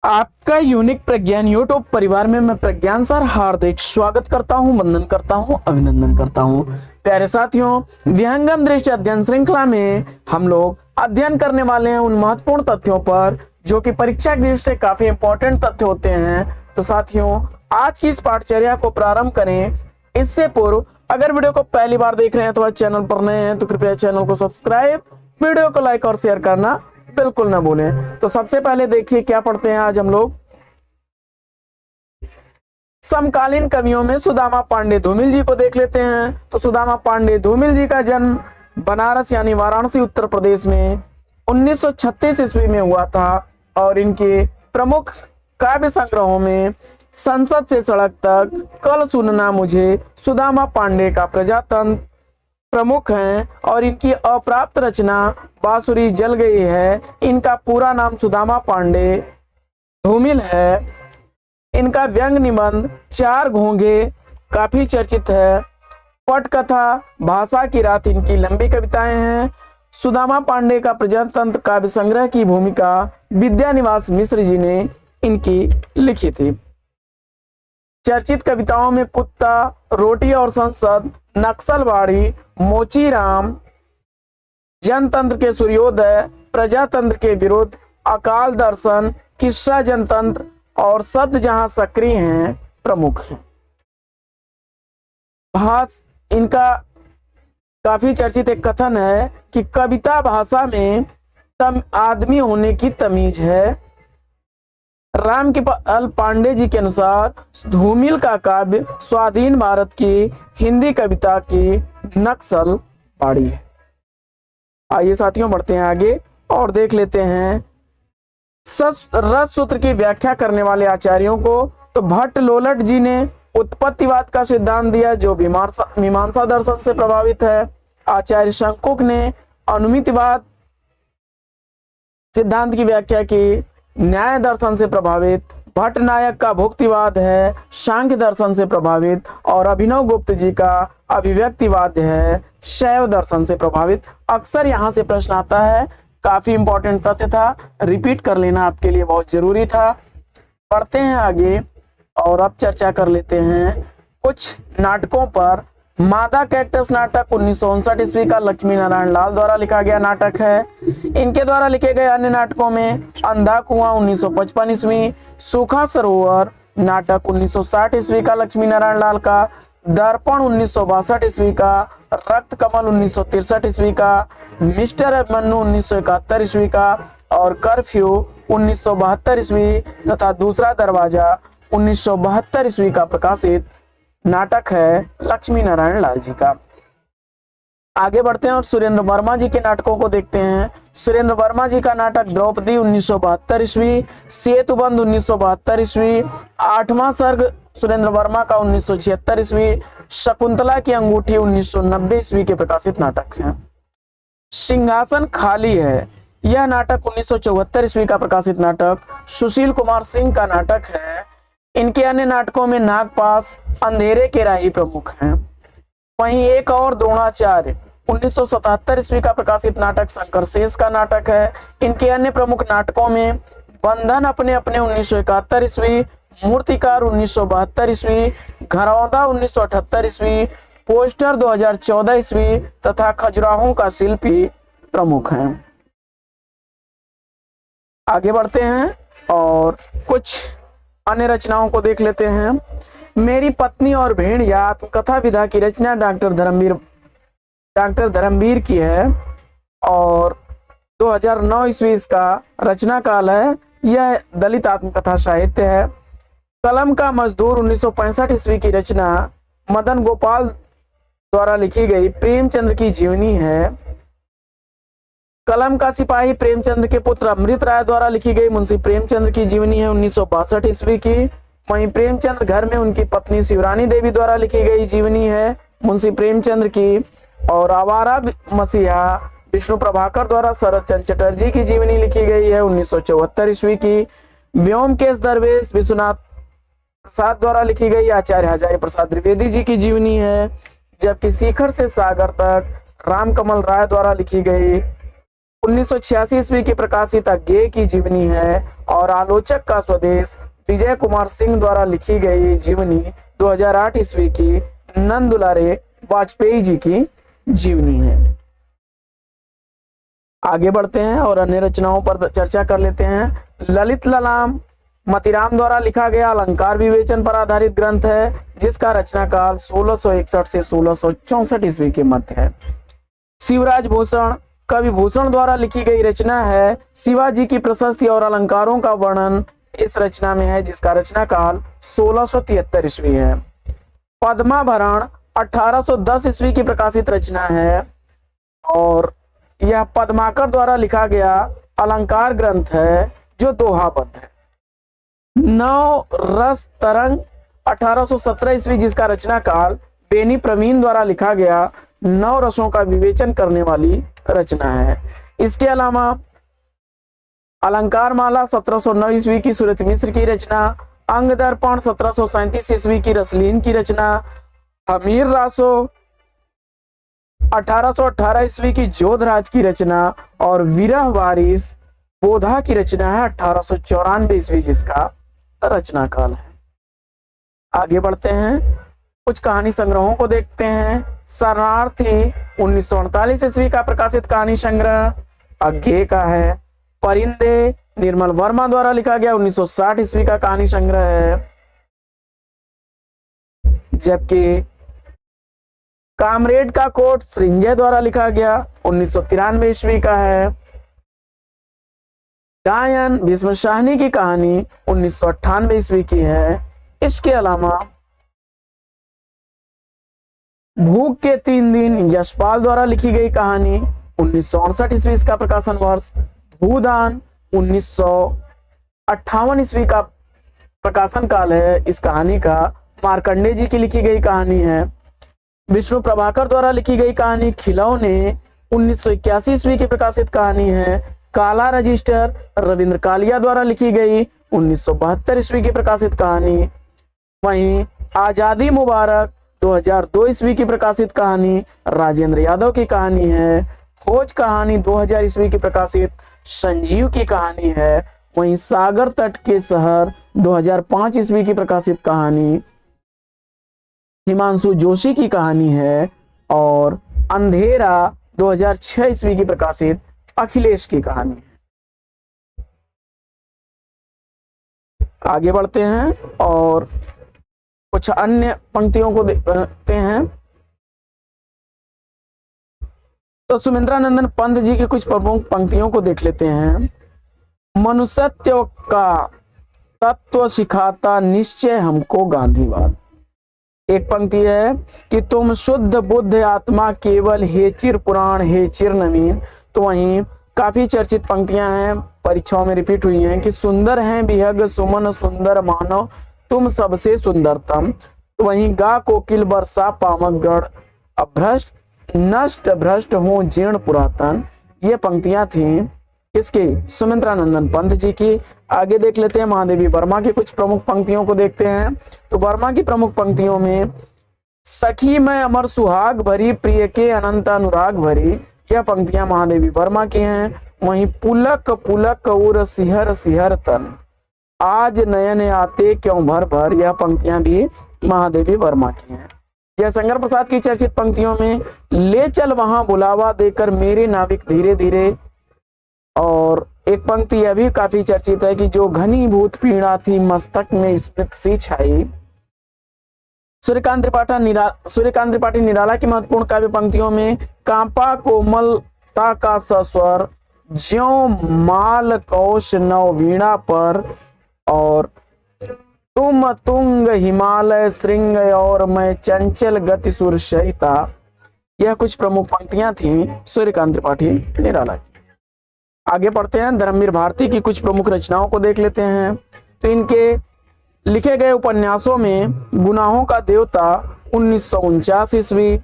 आपका यूनिक प्रज्ञान यूट्यूब परिवार में मैं प्रज्ञान सर हार्दिक स्वागत करता हूं, वंदन करता हूं, अभिनंदन करता हूं। प्यारे साथियों, विहंगम दृष्टि अध्ययन श्रृंखला में हम लोग अध्ययन करने वाले हैं उन महत्वपूर्ण तथ्यों पर जो कि परीक्षा की दृष्टि से काफी इंपॉर्टेंट तथ्य होते हैं। तो साथियों, आज की इस पाठचर्या को प्रारंभ करें इससे पूर्व अगर वीडियो को पहली बार देख रहे हैं तो चैनल पर नए हैं तो कृपया चैनल को सब्सक्राइब, वीडियो को लाइक और शेयर करना बिल्कुल ना भूलें। तो सबसे पहले देखिए क्या पढ़ते हैं आज हम लोग। समकालीन कवियों में सुदामा पांडे धूमिल जी को देख लेते हैं। तो सुदामा पांडे धूमिल जी का जन्म बनारस यानी वाराणसी उत्तर प्रदेश में 1936 ईस्वी में हुआ था और इनके प्रमुख काव्य संग्रहों में संसद से सड़क तक, कल सुनना मुझे, सुदामा पांडे का प्रजातंत्र प्रमुख हैं और इनकी अप्राप्त रचना बांसुरी जल गई है। इनका पूरा नाम सुदामा पांडे धूमिल है। इनका व्यंग निबंध चार घोंघे काफी चर्चित है। पटकथा, भाषा की रात इनकी लंबी कविताएं हैं। सुदामा पांडे का प्रजातंत्र काव्य संग्रह की भूमिका विद्यानिवास मिश्र जी ने इनकी लिखी थी। चर्चित कविताओं में कुत्ता, रोटी और संसद, नक्सलवाड़ी, मोचीराम, जनतंत्र के सूर्योदय, प्रजातंत्र के विरुद्ध, अकाल दर्शन, किस्सा जनतंत्र और शब्द जहां सक्रिय हैं प्रमुख हैं। इनका काफी चर्चित एक कथन है कि कविता भाषा में आदमी होने की तमीज है। राम कृपाल पांडे जी के अनुसार धूमिल का काव्य स्वाधीन भारत की हिंदी कविता की नक्सल पाड़ी है। आइए साथियों बढ़ते हैं आगे और देख लेते हैं रस सूत्र की व्याख्या करने वाले आचार्यों को। तो भट्ट लोलट जी ने उत्पत्तिवाद का सिद्धांत दिया जो मीमांसा दर्शन से प्रभावित है। आचार्य शंकुक ने अनुमितिवाद सिद्धांत की व्याख्या की, न्याय दर्शन से प्रभावित। भट्ट नायक का भुक्तिवाद है, सांख्य दर्शन से प्रभावित। और अभिनव गुप्त जी का अभिव्यक्तिवाद है, शैव दर्शन से प्रभावित। अक्सर यहाँ से प्रश्न आता है, काफी इंपॉर्टेंट तथ्य था, रिपीट कर लेना आपके लिए बहुत जरूरी था। पढ़ते हैं आगे और अब चर्चा कर लेते हैं कुछ नाटकों पर। मादा कैक्टस नाटक 1959 ईस्वी का लक्ष्मी नारायण लाल द्वारा लिखा गया नाटक है। इनके द्वारा लिखे गए अन्य नाटकों में अंधा कुआं 1955 ईस्वी, सूखा सरोवर नाटक 1960 ईस्वी का लक्ष्मी नारायण लाल का, दर्पण 1962 ईस्वी का, रक्त कमल 1963 ईस्वी का, मिस्टर अभिमन्यु 1971 ईस्वी का और कर्फ्यू 1972 ईस्वी तथा दूसरा दरवाजा 1972 ईस्वी का प्रकाशित नाटक है लक्ष्मी नारायण लाल जी का। आगे बढ़ते हैं और सुरेंद्र वर्मा जी के नाटकों को देखते हैं। सुरेंद्र वर्मा जी का नाटक द्रौपदी 1972 ईस्वी, सेतुबंध 1972 ईस्वी, आठवां सर्ग सुरेंद्र वर्मा का 1976 ईस्वी, शकुंतला की अंगूठी 1990 ईस्वी के प्रकाशित नाटक हैं। सिंहासन खाली है, यह नाटक 1974 ईस्वी का प्रकाशित नाटक सुशील कुमार सिंह का नाटक है। इनके अन्य नाटकों में नागपास, अंधेरे के राही प्रमुख हैं। वहीं एक और द्रोणाचार्य 1977 ईस्वी का प्रकाशित नाटक शंकर शेष का नाटक है। इनके अन्य प्रमुख नाटकों में बंधन अपने अपने 1971 ईस्वी, मूर्तिकार 1972 ईस्वी, घरौंदा 1978 ईस्वी, पोस्टर 2014 ईस्वी तथा खजुराहों का शिल्पी प्रमुख हैं। आगे बढ़ते हैं और कुछ अन्य रचनाओं को देख लेते हैं। मेरी पत्नी और भेड़िया आत्मकथा विधा की रचना डॉक्टर धर्मवीर की है और 2009 ईस्वी इसका रचना काल है। यह दलित आत्मकथा साहित्य है। कलम का मजदूर 1965 ईस्वी की रचना मदन गोपाल द्वारा लिखी गई प्रेमचंद्र की जीवनी है। कलम का सिपाही प्रेमचंद्र के पुत्र अमृत राय द्वारा लिखी गई मुंशी प्रेमचंद्र की जीवनी है 1962 ईस्वी की। वहीं प्रेमचंद्र घर में उनकी पत्नी शिवरानी देवी द्वारा लिखी गई जीवनी है मुंशी प्रेमचंद्र की। और आवारा मसीहा विष्णु प्रभाकर द्वारा शरद चंद्र चटर्जी की जीवनी लिखी गई है 1974 ईस्वी की। व्योमकेश दरवेश विश्वनाथ प्रसाद द्वारा लिखी गई आचार्य हजारी प्रसाद द्विवेदी जी की जीवनी है। जबकि शिखर से सागर तक रामकमल राय द्वारा लिखी गई 1986 ईस्वी की प्रकाशित अज्ञेय की जीवनी है और आलोचक का स्वदेश विजय कुमार सिंह द्वारा लिखी गई जीवनी 2008 ईस्वी की नंद दुलारे वाजपेयी जी की जीवनी है। आगे बढ़ते हैं और अन्य रचनाओं पर चर्चा कर लेते हैं। ललित ललाम मतीराम द्वारा लिखा गया अलंकार विवेचन पर आधारित ग्रंथ है, जिसका रचना काल 1661 से 1664 ईस्वी के मध्य है। शिवराज भूषण कवि भूषण द्वारा लिखी गई रचना है। शिवाजी की प्रशस्ति और अलंकारों का वर्णन इस रचना में है, जिसका रचना काल 1673 ईस्वी है। पद्माभरण 1810 ईस्वी की प्रकाशित रचना है और यह पद्माकर द्वारा लिखा गया अलंकार ग्रंथ है जो दोहाबद्ध है। नव रस तरंग 1817 ईस्वी, जिसका रचना काल बेनी प्रवीण द्वारा लिखा गया नौ रसों का विवेचन करने वाली रचना है। इसके अलावा अलंकार माला 1709 ईस्वी की सूरत मिश्र की रचना, अंग दर्पण 1737 ईस्वी की रसलीन की रचना, हमीर रासो 1818 ईस्वी की जोधराज की रचना और विरह वारिस बोधा की रचना है 1894 ईस्वी, जिसका रचना काल है। आगे बढ़ते हैं, कुछ कहानी संग्रहों को देखते हैं। शरणार्थी 1948 ईस्वी का प्रकाशित कहानी संग्रह अज्ञेय का है। परिंदे निर्मल वर्मा द्वारा लिखा गया 1960 ईस्वी का कहानी संग्रह है, जबकि कामरेड का कोट श्रृंजय द्वारा लिखा गया 1993 ईस्वी का है। डायन भीष्म शाहनी की कहानी 1998 ईस्वी की है। इसके अलावा भूख के 3 दिन यशपाल द्वारा लिखी गई कहानी 1959 ईस्वी का प्रकाशन वर्ष। भूदान 1958 ईस्वी का प्रकाशन काल है इस कहानी का। मार्कंडे जी की लिखी गई कहानी है। विष्णु प्रभाकर द्वारा लिखी गई कहानी खिलौने 1981 ईस्वी की प्रकाशित कहानी है। काला रजिस्टर रविंद्र कालिया द्वारा लिखी गई 1972 ईस्वी की प्रकाशित कहानी। वहीं आजादी मुबारक 2002 ईस्वी की प्रकाशित कहानी राजेंद्र यादव की कहानी है। खोज कहानी 2000 ईस्वी की प्रकाशित संजीव की कहानी है। वहीं सागर तट के शहर 2005 ईस्वी की प्रकाशित कहानी हिमांशु जोशी की कहानी है और अंधेरा 2006 ईस्वी की प्रकाशित अखिलेश की कहानी है। आगे बढ़ते हैं और कुछ अन्य पंक्तियों को देखते हैं। तो सुमिंद्रानंदन पंत जी की कुछ प्रमुख पंक्तियों को देख लेते हैं। मनुष्यत्व का तत्व सिखाता निश्चय हमको गांधीवाद। एक पंक्ति है कि तुम शुद्ध बुद्ध आत्मा केवल हे चिर पुराण हे चिर नवीन। तो वहीं काफी चर्चित पंक्तियां हैं, परीक्षाओं में रिपीट हुई हैं कि सुंदर हैं विहग सुमन सुंदर मानव तुम सबसे सुंदरतम। तो वहीं गा कोकिल बरसा पामक गढ़ अभ्रष्ट नष्ट भ्रष्ट हो जीर्ण पुरातन। ये पंक्तियां थी किसकी? सुमिंद्रानंदन पंत जी की। आगे देख लेते हैं महादेवी वर्मा की कुछ प्रमुख पंक्तियों को देखते हैं। तो वर्मा की प्रमुख पंक्तियों में सखी मैं अमर सुहाग भरी प्रिय के अनंत अनुराग भरी, यह पंक्तियां महादेवी वर्मा की हैं। वहीं पुलक पुलक उर सिहर सिहर तन आज नयन आते क्यों भर भर, यह पंक्तियां भी महादेवी वर्मा की हैं। जयशंकर प्रसाद की चर्चित पंक्तियों में ले चल वहां बुलावा देकर मेरे नाविक धीरे धीरे, और एक पंक्ति यह भी काफी चर्चित है कि जो घनीभूत पीड़ा थी मस्तक में स्मृत सी छाई। सूर्यकांत त्रिपाठी निराला की महत्वपूर्ण काव्य पंक्तियों में कांपा कोमलता का सस्वर ज्यों माल कौश नव वीणा पर, और तुम तुंग हिमालय श्रृंग और मैं चंचल गति सुर शयिता, यह कुछ प्रमुख पंक्तियां थी सूर्यकांत त्रिपाठी निराला की। आगे पढ़ते हैं, धर्मवीर भारती की कुछ प्रमुख रचनाओं को देख लेते हैं। तो इनके लिखे गए उपन्यासों में गुनाहों का देवता 1949 ईस्वी,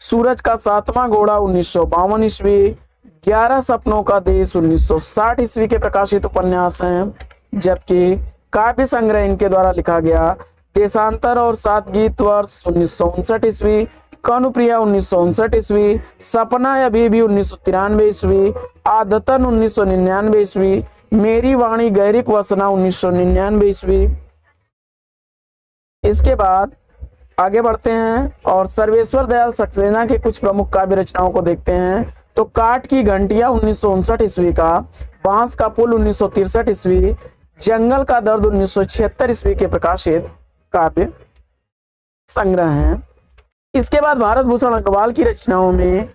सूरज का 7वां घोड़ा 1952 ईस्वी, 11 सपनों का देश 1960 ईस्वी के प्रकाशित उपन्यास हैं। जबकि काव्य संग्रह इनके द्वारा लिखा गया देशांतर और 7 गीत वर्ष 1959 ईस्वी, कनुप्रिया 1959 ईस्वी, सपना अभी भी 1993 ईस्वी, आदतन 1999 ईस्वी, मेरी वाणी गैरिक वसना 1999 ईस्वी। इसके बाद आगे बढ़ते हैं और सर्वेश्वर दयाल सक्सेना के कुछ प्रमुख काव्य रचनाओं को देखते हैं। तो काठ की घंटिया 1959 ईस्वी का, बांस का पुल 1963 ईस्वी, जंगल का दर्द 1976 ईस्वी के प्रकाशित काव्य संग्रह हैं। इसके बाद भारत भूषण अग्रवाल की रचनाओं में,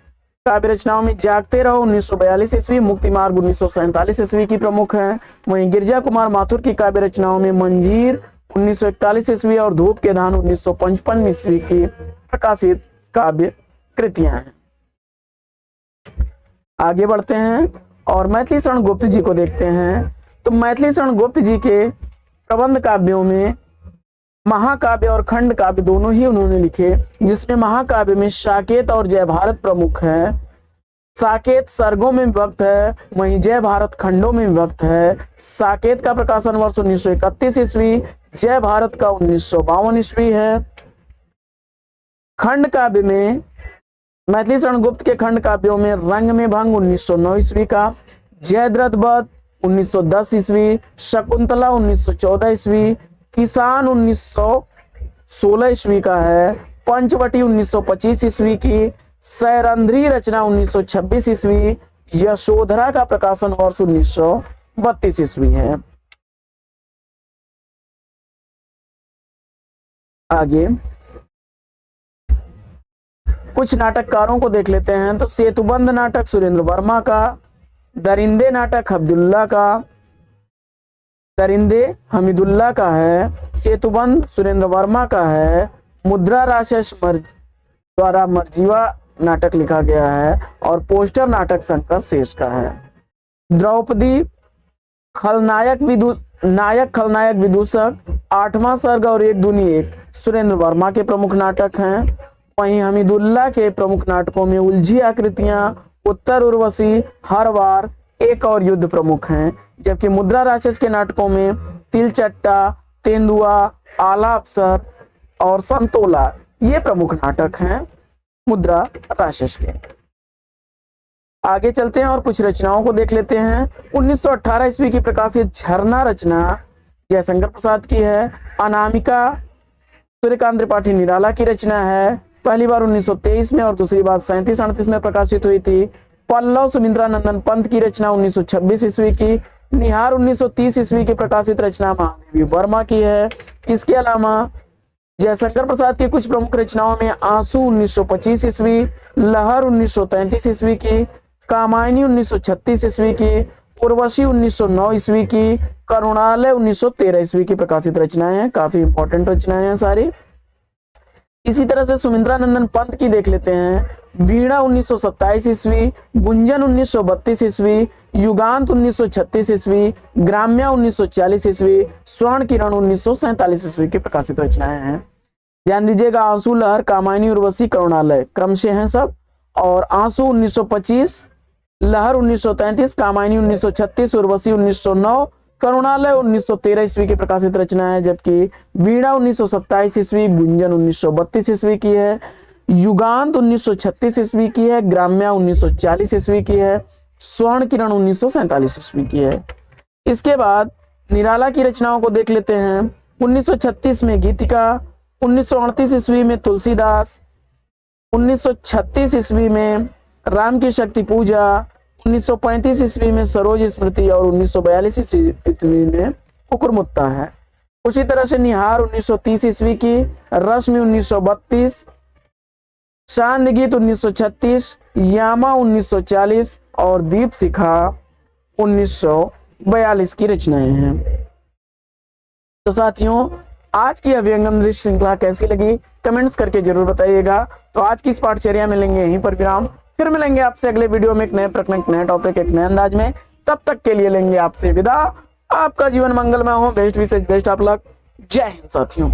काव्य रचनाओं में जागते रहो 1942 ईस्वी, मुक्ति मार्ग 1947 ईस्वी की प्रमुख है। वहीं गिरजा कुमार माथुर की काव्य रचनाओं में मंजीर 1941 ईस्वी और धूप के धान 1955 ईस्वी की प्रकाशित काव्य कृतियां हैं। आगे बढ़ते हैं और मैथिली शरण गुप्त जी को देखते हैं। तो मैथिली शरण गुप्त जी के प्रबंध काव्यों में महाकाव्य और खंड काव्य दोनों ही उन्होंने लिखे, जिसमें महाकाव्य में साकेत और जय भारत प्रमुख है। साकेत सर्गों में विभक्त है, वहीं जय भारत खंडों में विभक्त है। साकेत का प्रकाशन वर्ष 1931 ईस्वी, जय भारत का 1952 ईस्वी है। खंड काव्य में मैथिली शरण गुप्त के खंड काव्यों में रंग में भंग 1909 ईस्वी का, जयद्रथ वध 1910 ईस्वी, शकुंतला 1914 ईस्वी, किसान 1916 ईस्वी का है, पंचवटी 1925 ईस्वी की, सैरंध्री रचना 1926 ईस्वी, यशोधरा का प्रकाशन वर्ष 1932 ईस्वी है। आगे कुछ नाटककारों को देख लेते हैं। तो सेतुबंध नाटक सुरेंद्र वर्मा का, दरिंदे नाटक अब्दुल्ला का, दरिंदे हमीदुल्ला का है, सेतुबंध सुरेंद्र वर्मा का है, मुद्रा राक्षस द्वारा मर्जीवा नाटक लिखा गया है और पोस्टर नाटक शंकर शेष का है। द्रौपदी नायक खलनायक विदूषक, 8वां सर्ग और एक दूनी एक सुरेंद्र वर्मा के प्रमुख नाटक हैं। वहीं हमीदुल्ला के प्रमुख नाटकों में उलझी आकृतियां, उत्तर उर्वशी, हर वार, एक और युद्ध प्रमुख हैं। जबकि मुद्रा राक्षस के नाटकों में तिलचट्टा, तेंदुआ, आला अफसर और संतोला ये प्रमुख नाटक हैं मुद्रा राक्षस के। आगे चलते हैं और कुछ रचनाओं को देख लेते हैं। 1918 ईस्वी की प्रकाशित झरना रचना जयशंकर प्रसाद की है। अनामिका सूर्यकांत त्रिपाठी निराला की रचना है। पहली बार 1923 में और दूसरी बार 37-38 में प्रकाशित हुई थी। पल्लव सुमिंद्रा नंदन पंत की रचना 1926 ईस्वी की। निहार 1930 ईस्वी की प्रकाशित रचना महादेवी वर्मा की है। इसके अलावा जयशंकर प्रसाद की कुछ प्रमुख रचनाओं में आंसू 1925 ईस्वी, लहर 1933 ईस्वी की, कामायनी 1936 ईस्वी की, उर्वशी 1909 ईस्वी की, करुणालय 1913 ईस्वी की प्रकाशित रचनाएं हैं। काफी इंपॉर्टेंट रचनाएं हैं सारी। इसी तरह से सुमिंद्रानंदन पंत की देख लेते हैं। वीणा 1927 ईस्वी, गुंजन 1932 ईस्वी, युगांत 1936 ईस्वी, ग्राम्या 1940 ईस्वी, स्वर्ण किरण 1947 ईस्वी की प्रकाशित रचनाएं हैं। ध्यान दीजिएगा, आंसू, लहर, कामायनी, उर्वशी, करुणालय क्रम से हैं सब। और आंसू 1925, लहर 1933, कामायनी 1936, उर्वशी 1909, करुणालय 1913 ईस्वी की प्रकाशित रचना है। जबकि वीणा 1927 ईस्वी, गुंजन 1932 ईस्वी की है, युगांत 1936 ईस्वी की है, ग्राम्या 1940 ईस्वी की है, स्वर्ण किरण 1947 ईस्वी की है। इसके बाद निराला की रचनाओं को देख लेते हैं। 1936 में गीतिका, 1938 ईस्वी में तुलसीदास, 1936 ईस्वी में राम की शक्ति पूजा, 1935 ईस्वी में सरोज स्मृति और 1942 ईस्वी में कुकुरमुत्ता है। उसी तरह से निहार 1930 ईस्वी की, रश्मि 1932, चांद गीत 1936, यामा 1940 और दीप शिखा 1942 की रचनाएं हैं। तो साथियों, आज की अभिव्यंजन दृश्य श्रृंखला कैसी लगी कमेंट्स करके जरूर बताइएगा। तो आज की इस पाठचर्या में लेंगे यहीं पर विराम, फिर मिलेंगे आपसे अगले वीडियो में एक नए प्रश्न, एक नए टॉपिक, एक नए अंदाज में। तब तक के लिए लेंगे आपसे विदा। आपका जीवन मंगलमय हो, बेस्ट विशेष बेस्ट ऑफ लक। जय हिंद साथियों।